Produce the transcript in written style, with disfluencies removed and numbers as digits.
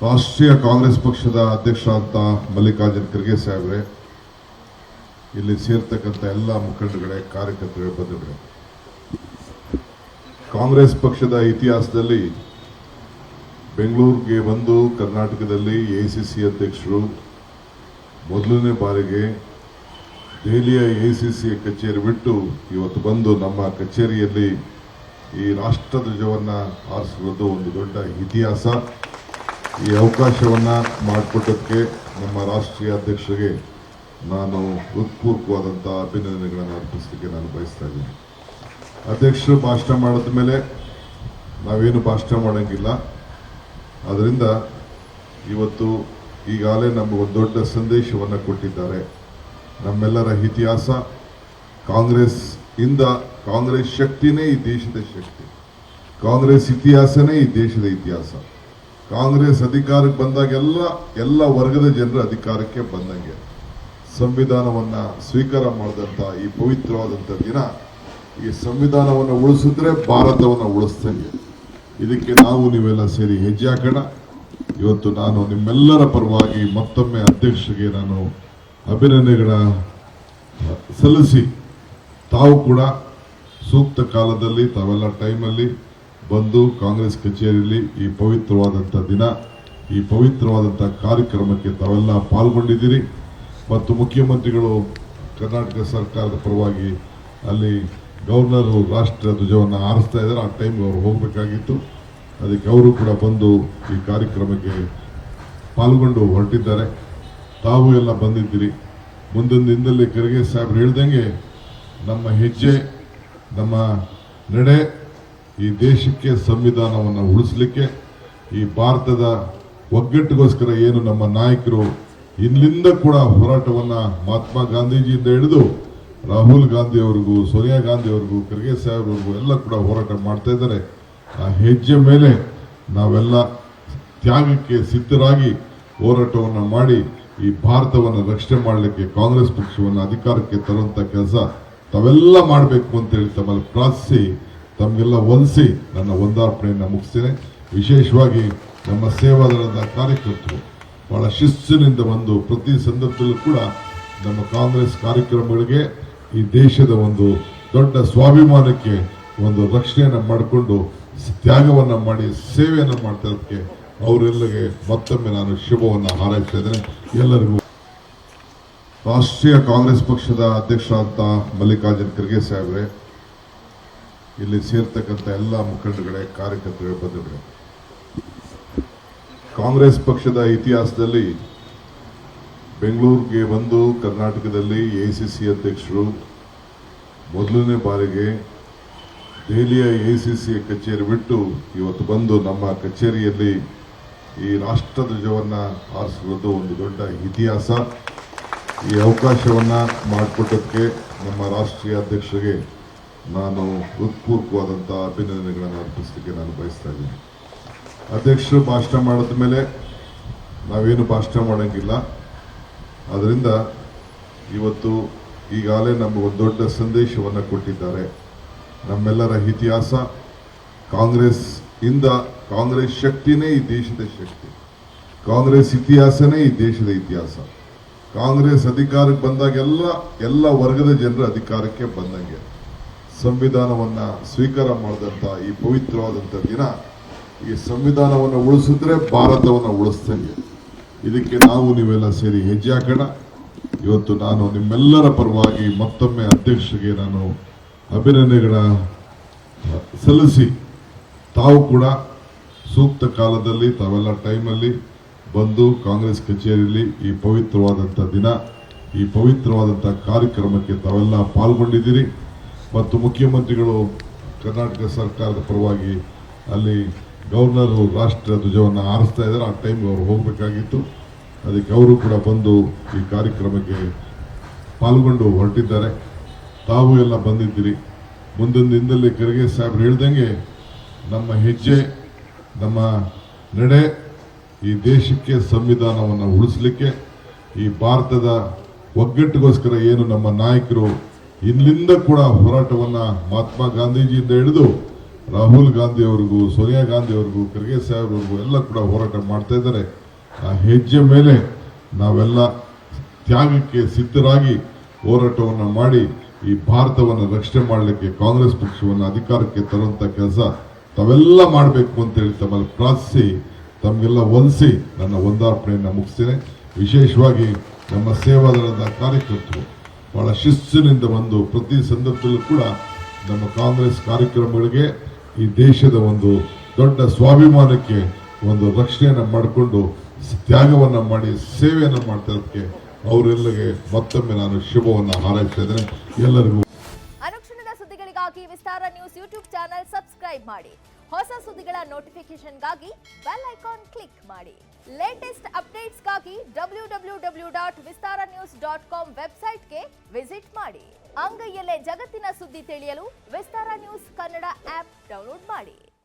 ರಾಷ್ಟ್ರೀಯ ಕಾಂಗ್ರೆಸ್ ಪಕ್ಷದ ಅಧ್ಯಕ್ಷರಾದ ಮಲ್ಲಿಕಾರ್ಜುನ್ ಖರ್ಗೆ ಸಾಹೇಬ್ರೆ, ಇಲ್ಲಿ ಸೇರ್ತಕ್ಕಂಥ ಎಲ್ಲ ಮುಖಂಡಗಳೇ, ಕಾರ್ಯಕರ್ತರೇ, ಬಂಧುಗಳೇ, ಕಾಂಗ್ರೆಸ್ ಪಕ್ಷದ ಇತಿಹಾಸದಲ್ಲಿ ಬೆಂಗಳೂರಿಗೆ ಬಂದು ಕರ್ನಾಟಕದಲ್ಲಿ ಎಐಸಿಸಿ ಅಧ್ಯಕ್ಷರು ಮೊದಲನೇ ಬಾರಿಗೆ ದೆಹಲಿಯ ಎಐಸಿಸಿ ಕಚೇರಿ ಬಿಟ್ಟು ಇವತ್ತು ಬಂದು ನಮ್ಮ ಕಚೇರಿಯಲ್ಲಿ ಈ ರಾಷ್ಟ್ರಧ್ವಜವನ್ನು ಆರಿಸಿರೋದು ಒಂದು ದೊಡ್ಡ ಇತಿಹಾಸ. ಈ ಅವಕಾಶವನ್ನು ಮಾಡಿಕೊಟ್ಟದಕ್ಕೆ ನಮ್ಮ ರಾಷ್ಟ್ರೀಯ ಅಧ್ಯಕ್ಷರಿಗೆ ನಾನು ಹೃತ್ಪೂರ್ವಕವಾದಂಥ ಅಭಿನಂದನೆಗಳನ್ನು ಅರ್ಪಿಸಲಿಕ್ಕೆ ನಾನು ಬಯಸ್ತಾ ಇದ್ದೀನಿ. ಅಧ್ಯಕ್ಷರು ಭಾಷಣ ಮಾಡಿದ ಮೇಲೆ ನಾವೇನು ಭಾಷಣ ಮಾಡೋಂಗಿಲ್ಲ. ಆದ್ದರಿಂದ ಇವತ್ತು ಈಗಾಗಲೇ ನಮಗೊಂದು ದೊಡ್ಡ ಸಂದೇಶವನ್ನು ಕೊಟ್ಟಿದ್ದಾರೆ. ನಮ್ಮೆಲ್ಲರ ಇತಿಹಾಸ ಕಾಂಗ್ರೆಸ್ ಶಕ್ತಿನೇ ಈ ದೇಶದ ಶಕ್ತಿ, ಕಾಂಗ್ರೆಸ್ ಇತಿಹಾಸನೇ ಈ ದೇಶದ ಇತಿಹಾಸ. ಕಾಂಗ್ರೆಸ್ ಅಧಿಕಾರಕ್ಕೆ ಬಂದಾಗ ಎಲ್ಲ ವರ್ಗದ ಜನರ ಅಧಿಕಾರಕ್ಕೆ ಬಂದಂಗೆ ಸಂವಿಧಾನವನ್ನು ಸ್ವೀಕಾರ ಮಾಡಿದಂಥ ಈ ಪವಿತ್ರವಾದಂಥ ದಿನ, ಈ ಸಂವಿಧಾನವನ್ನು ಉಳಿಸಿದ್ರೆ ಭಾರತವನ್ನು ಉಳಿಸ್ತಂಗೆ. ಇದಕ್ಕೆ ನಾವು ನೀವೆಲ್ಲ ಸೇರಿ ಹೆಜ್ಜೆ ಹಾಕೋಣ. ಇವತ್ತು ನಾನು ನಿಮ್ಮೆಲ್ಲರ ಪರವಾಗಿ ಮತ್ತೊಮ್ಮೆ ಅಧ್ಯಕ್ಷರಿಗೆ ನಾನು ಅಭಿನಂದನೆಗಳ ಸಲ್ಲಿಸಿ, ತಾವು ಕೂಡ ಸೂಕ್ತ ಕಾಲದಲ್ಲಿ ತಾವೆಲ್ಲ ಟೈಮಲ್ಲಿ ಬಂದು ಕಾಂಗ್ರೆಸ್ ಕಚೇರಿಯಲ್ಲಿ ಈ ಪವಿತ್ರವಾದಂಥ ದಿನ, ಈ ಪವಿತ್ರವಾದಂಥ ಕಾರ್ಯಕ್ರಮಕ್ಕೆ ತಾವೆಲ್ಲ ಪಾಲ್ಗೊಂಡಿದ್ದೀರಿ. ಮತ್ತು ಮುಖ್ಯಮಂತ್ರಿಗಳು ಕರ್ನಾಟಕ ಸರ್ಕಾರದ ಪರವಾಗಿ ಅಲ್ಲಿ ಗವರ್ನರು ರಾಷ್ಟ್ರ ಧ್ವಜವನ್ನು ಆರಿಸ್ತಾ ಇದ್ದಾರೆ. ಆ ಟೈಮ್ಗೆ ಅವರು ಹೋಗಬೇಕಾಗಿತ್ತು. ಅದಕ್ಕೆ ಅವರು ಕೂಡ ಬಂದು ಈ ಕಾರ್ಯಕ್ರಮಕ್ಕೆ ಪಾಲ್ಗೊಂಡು ಹೊರಟಿದ್ದಾರೆ. ತಾವು ಎಲ್ಲ ಬಂದಿದ್ದೀರಿ. ಮುಂದಿನ ದಿನದಲ್ಲಿ ಖರ್ಗೆ ಸಾಹೇಬ್ರು ಹೇಳ್ದಂಗೆ ನಮ್ಮ ಹೆಜ್ಜೆ, ನಮ್ಮ ನಡೆ ಈ ದೇಶಕ್ಕೆ ಸಂವಿಧಾನವನ್ನು ಉಳಿಸಲಿಕ್ಕೆ, ಈ ಭಾರತದ ಒಗ್ಗಟ್ಟಿಗೋಸ್ಕರ ಏನು ನಮ್ಮ ನಾಯಕರು ಇಲ್ಲಿಂದ ಕೂಡ ಹೋರಾಟವನ್ನು ಮಹಾತ್ಮ ಗಾಂಧೀಜಿಯಿಂದ ಹಿಡಿದು ರಾಹುಲ್ ಗಾಂಧಿ ಅವರಿಗೂ, ಸೋನಿಯಾ ಗಾಂಧಿ ಅವರಿಗೂ, ಖರ್ಗೆ ಸಾಹೇಬ್ರಿಗೂ ಎಲ್ಲ ಕೂಡ ಹೋರಾಟ ಮಾಡ್ತಾ ಇದ್ದಾರೆ. ಆ ಹೆಜ್ಜೆ ಮೇಲೆ ನಾವೆಲ್ಲ ತ್ಯಾಗಕ್ಕೆ ಸಿದ್ಧರಾಗಿ ಹೋರಾಟವನ್ನು ಮಾಡಿ ಈ ಭಾರತವನ್ನು ರಕ್ಷಣೆ ಮಾಡಲಿಕ್ಕೆ, ಕಾಂಗ್ರೆಸ್ ಪಕ್ಷವನ್ನು ಅಧಿಕಾರಕ್ಕೆ ತರುವಂಥ ಕೆಲಸ ತಾವೆಲ್ಲ ಮಾಡಬೇಕು ಅಂತೇಳಿ ತಮ್ಮಲ್ಲಿ ಪ್ರಾರ್ಥಿಸಿ ತಮಗೆಲ್ಲ ವಂದಿಸಿ ನನ್ನ ವಂದಾರ್ಪಣೆಯನ್ನು ಮುಗಿಸ್ತೇನೆ. ವಿಶೇಷವಾಗಿ ನಮ್ಮ ಸೇವಾದಳದ ಕಾರ್ಯಕರ್ತರು ಬಹಳ ಶಿಸ್ತಿನಿಂದ ಬಂದು ಪ್ರತಿ ಸಂದರ್ಭದಲ್ಲೂ ಕೂಡ ನಮ್ಮ ಕಾಂಗ್ರೆಸ್ ಕಾರ್ಯಕ್ರಮಗಳಿಗೆ ಈ ದೇಶದ ಒಂದು ದೊಡ್ಡ ಸ್ವಾಭಿಮಾನಕ್ಕೆ ಒಂದು ರಕ್ಷಣೆಯನ್ನು ಮಾಡಿಕೊಂಡು ತ್ಯಾಗವನ್ನು ಮಾಡಿ ಸೇವೆಯನ್ನು ಮಾಡ್ತಾ ಇರೋದಕ್ಕೆ ಅವರೆಲ್ಲರಿಗೆ ಮತ್ತೊಮ್ಮೆ ನಾನು ಶುಭವನ್ನು ಹಾರೈಸ್ತಾ ಇದ್ದೇನೆ. ಎಲ್ಲರಿಗೂ ರಾಷ್ಟ್ರೀಯ ಕಾಂಗ್ರೆಸ್ ಪಕ್ಷದ ಅಧ್ಯಕ್ಷರಾದ ಮಲ್ಲಿಕಾರ್ಜುನ್ ಖರ್ಗೆ ಸಾಹೇಬ್ರೆ, ಇಲ್ಲಿ ಸೇರ್ತಕ್ಕಂಥ ಎಲ್ಲ ಮುಖಂಡಗಳೇ, ಕಾರ್ಯಕರ್ತರೇ, ಬಂಧುಗಳೇ, ಕಾಂಗ್ರೆಸ್ ಪಕ್ಷದ ಇತಿಹಾಸದಲ್ಲಿ ಬೆಂಗಳೂರಿಗೆ ಬಂದು ಕರ್ನಾಟಕದಲ್ಲಿ ಎಐಸಿಸಿ ಅಧ್ಯಕ್ಷರು ಮೊದಲನೇ ಬಾರಿಗೆ ದೆಹಲಿಯ ಎಐಸಿಸಿ ಕಚೇರಿ ಬಿಟ್ಟು ಇವತ್ತು ಬಂದು ನಮ್ಮ ಕಚೇರಿಯಲ್ಲಿ ಈ ರಾಷ್ಟ್ರಧ್ವಜವನ್ನು ಆರಿಸಿರೋದು ಒಂದು ದೊಡ್ಡ ಇತಿಹಾಸ. ಈ ಅವಕಾಶವನ್ನು ಮಾಡಿಕೊಟ್ಟದಕ್ಕೆ ನಮ್ಮ ರಾಷ್ಟ್ರೀಯ ಅಧ್ಯಕ್ಷರಿಗೆ ನಾನು ಹೃತ್ಪೂರ್ವಕವಾದಂಥ ಅಭಿನಂದನೆಗಳನ್ನು ಅರ್ಪಿಸಲಿಕ್ಕೆ ನಾನು ಬಯಸ್ತಾ ಇದ್ದೀನಿ. ಅಧ್ಯಕ್ಷರು ಭಾಷಣ ಮಾಡಿದ ಮೇಲೆ ನಾವೇನು ಭಾಷಣ ಮಾಡೋಂಗಿಲ್ಲ. ಆದ್ದರಿಂದ ಇವತ್ತು ಈಗಾಗಲೇ ನಮಗೊಂದು ದೊಡ್ಡ ಸಂದೇಶವನ್ನು ಕೊಟ್ಟಿದ್ದಾರೆ. ನಮ್ಮೆಲ್ಲರ ಇತಿಹಾಸ ಕಾಂಗ್ರೆಸ್ ಶಕ್ತಿನೇ ಈ ದೇಶದ ಶಕ್ತಿ, ಕಾಂಗ್ರೆಸ್ ಇತಿಹಾಸನೇ ಈ ದೇಶದ ಇತಿಹಾಸ. ಕಾಂಗ್ರೆಸ್ ಅಧಿಕಾರಕ್ಕೆ ಬಂದಾಗ ಎಲ್ಲ ವರ್ಗದ ಜನರ ಅಧಿಕಾರಕ್ಕೆ ಬಂದಂಗೆ ಸಂವಿಧಾನವನ್ನು ಸ್ವೀಕಾರ ಮಾಡಿದಂಥ ಈ ಪವಿತ್ರವಾದಂಥ ದಿನ, ಈ ಸಂವಿಧಾನವನ್ನು ಉಳಿಸಿದ್ರೆ ಭಾರತವನ್ನು ಉಳಿಸ್ತಂಗೆ. ಇದಕ್ಕೆ ನಾವು ನೀವೆಲ್ಲ ಸೇರಿ ಹೆಜ್ಜೆ ಹಾಕೋಣ. ಇವತ್ತು ನಾನು ನಿಮ್ಮೆಲ್ಲರ ಪರವಾಗಿ ಮತ್ತೊಮ್ಮೆ ಅಧ್ಯಕ್ಷರಿಗೆ ನಾನು ಅಭಿನಂದನೆಗಳ ಸಲ್ಲಿಸಿ, ತಾವು ಕೂಡ ಸೂಕ್ತ ಕಾಲದಲ್ಲಿ ತಾವೆಲ್ಲ ಟೈಮಲ್ಲಿ ಬಂದು ಕಾಂಗ್ರೆಸ್ ಕಚೇರಿಯಲ್ಲಿ ಈ ಪವಿತ್ರವಾದಂಥ ದಿನ, ಈ ಪವಿತ್ರವಾದಂಥ ಕಾರ್ಯಕ್ರಮಕ್ಕೆ ತಾವೆಲ್ಲ ಪಾಲ್ಗೊಂಡಿದ್ದೀರಿ. ಮತ್ತು ಮುಖ್ಯಮಂತ್ರಿಗಳು ಕರ್ನಾಟಕ ಸರ್ಕಾರದ ಪರವಾಗಿ ಅಲ್ಲಿ ಗವರ್ನರು ರಾಷ್ಟ್ರ ಧ್ವಜವನ್ನು ಆರಿಸ್ತಾ ಇದ್ದಾರೆ. ಆ ಟೈಮ್ಗೆ ಅವರು ಹೋಗಬೇಕಾಗಿತ್ತು. ಅದಕ್ಕೆ ಅವರು ಕೂಡ ಬಂದು ಈ ಕಾರ್ಯಕ್ರಮಕ್ಕೆ ಪಾಲ್ಗೊಂಡು ಹೊರಟಿದ್ದಾರೆ. ತಾವು ಎಲ್ಲ ಬಂದಿದ್ದೀರಿ. ಮುಂದಿನ ದಿನದಲ್ಲಿ ಖರ್ಗೆ ಸಾಹೇಬ್ರು ಹೇಳ್ದಂಗೆ ನಮ್ಮ ಹೆಜ್ಜೆ, ನಮ್ಮ ನಡೆ ಈ ದೇಶಕ್ಕೆ ಸಂವಿಧಾನವನ್ನು ಉಳಿಸಲಿಕ್ಕೆ, ಈ ಭಾರತದ ಒಗ್ಗಟ್ಟಿಗೋಸ್ಕರ ಏನು ನಮ್ಮ ನಾಯಕರು ಇಲ್ಲಿಂದ ಕೂಡ ಹೋರಾಟವನ್ನು ಮಹಾತ್ಮ ಗಾಂಧೀಜಿಯಿಂದ ಹಿಡಿದು ರಾಹುಲ್ ಗಾಂಧಿ ಅವರಿಗೂ, ಸೋನಿಯಾ ಗಾಂಧಿ ಅವರಿಗೂ, ಖರ್ಗೆ ಸಾಹೇಬ್ರಿಗೂ ಎಲ್ಲ ಕೂಡ ಹೋರಾಟ ಮಾಡ್ತಾ ಇದ್ದಾರೆ. ಆ ಹೆಜ್ಜೆ ಮೇಲೆ ನಾವೆಲ್ಲ ತ್ಯಾಗಕ್ಕೆ ಸಿದ್ಧರಾಗಿ ಹೋರಾಟವನ್ನು ಮಾಡಿ ಈ ಭಾರತವನ್ನು ರಕ್ಷಣೆ ಮಾಡಲಿಕ್ಕೆ ಕಾಂಗ್ರೆಸ್ ಪಕ್ಷವನ್ನು ಅಧಿಕಾರಕ್ಕೆ ತರುವಂತ ಕೆಲಸ ತಾವೆಲ್ಲ ಮಾಡಬೇಕು ಅಂತೇಳಿ ತಮ್ಮಲ್ಲಿ ಪ್ರಾರ್ಥಿಸಿ ತಮಗೆಲ್ಲ ವಂದಿಸಿ ನನ್ನ ವಂದಾರ್ಪಣೆಯನ್ನು ಮುಗಿಸ್ತೇನೆ. ವಿಶೇಷವಾಗಿ ನಮ್ಮ ಸೇವಾದಳದ ಕಾರ್ಯಕರ್ತರು ಬಹಳ ಶಿಸ್ತಿನಿಂದ ಬಂದು ಪ್ರತಿ ಸಂದರ್ಭದಲ್ಲೂ ಕೂಡ ನಮ್ಮ ಕಾಂಗ್ರೆಸ್ ಕಾರ್ಯಕ್ರಮಗಳಿಗೆ ಈ ದೇಶದ ಒಂದು ದೊಡ್ಡ ಸ್ವಾಭಿಮಾನಕ್ಕೆ ಒಂದು ರಕ್ಷಣೆಯನ್ನು ಮಾಡಿಕೊಂಡು ತ್ಯಾಗವನ್ನು ಮಾಡಿ ಸೇವೆಯನ್ನು ಮಾಡ್ತಾ ಇರೋದಕ್ಕೆ ಅವರೆಲ್ಲರಿಗೆ ಮತ್ತೊಮ್ಮೆ ನಾನು ಶುಭವನ್ನು ಹಾರೈಸ್ತಾ ಇದ್ದೇನೆ. ಎಲ್ಲರಿಗೂ ಅನುಕ್ಷಣದ ಸುದ್ದಿಗಳಿಗಾಗಿ ವಿಸ್ತಾರ ನ್ಯೂಸ್ ಯೂಟ್ಯೂಬ್ ಚಾನೆಲ್ ಸಬ್ಸ್ಕ್ರೈಬ್ ಮಾಡಿ. ಹೊಸ ಸುದ್ದಿಗಳ ನೋಟಿಫಿಕೇಶನ್ಗಾಗಿ ಬೆಲ್ ಐಕಾನ್ ಕ್ಲಿಕ್ ಮಾಡಿ. ಲೇಟೆಸ್ಟ್ ಅಪ್ಡೇಟ್ಸ್ಗಾಗಿ www.vistaranews.com ವೆಬ್ಸೈಟ್ಗೆ ವಿಸಿಟ್ ಮಾಡಿ. ಅಂಗೈಯಲ್ಲೇ ಜಗತ್ತಿನ ಸುದ್ದಿ ತಿಳಿಯಲು ವಿಸ್ತಾರ ನ್ಯೂಸ್ ಕನ್ನಡ ಆಪ್ ಡೌನ್ಲೋಡ್ ಮಾಡಿ.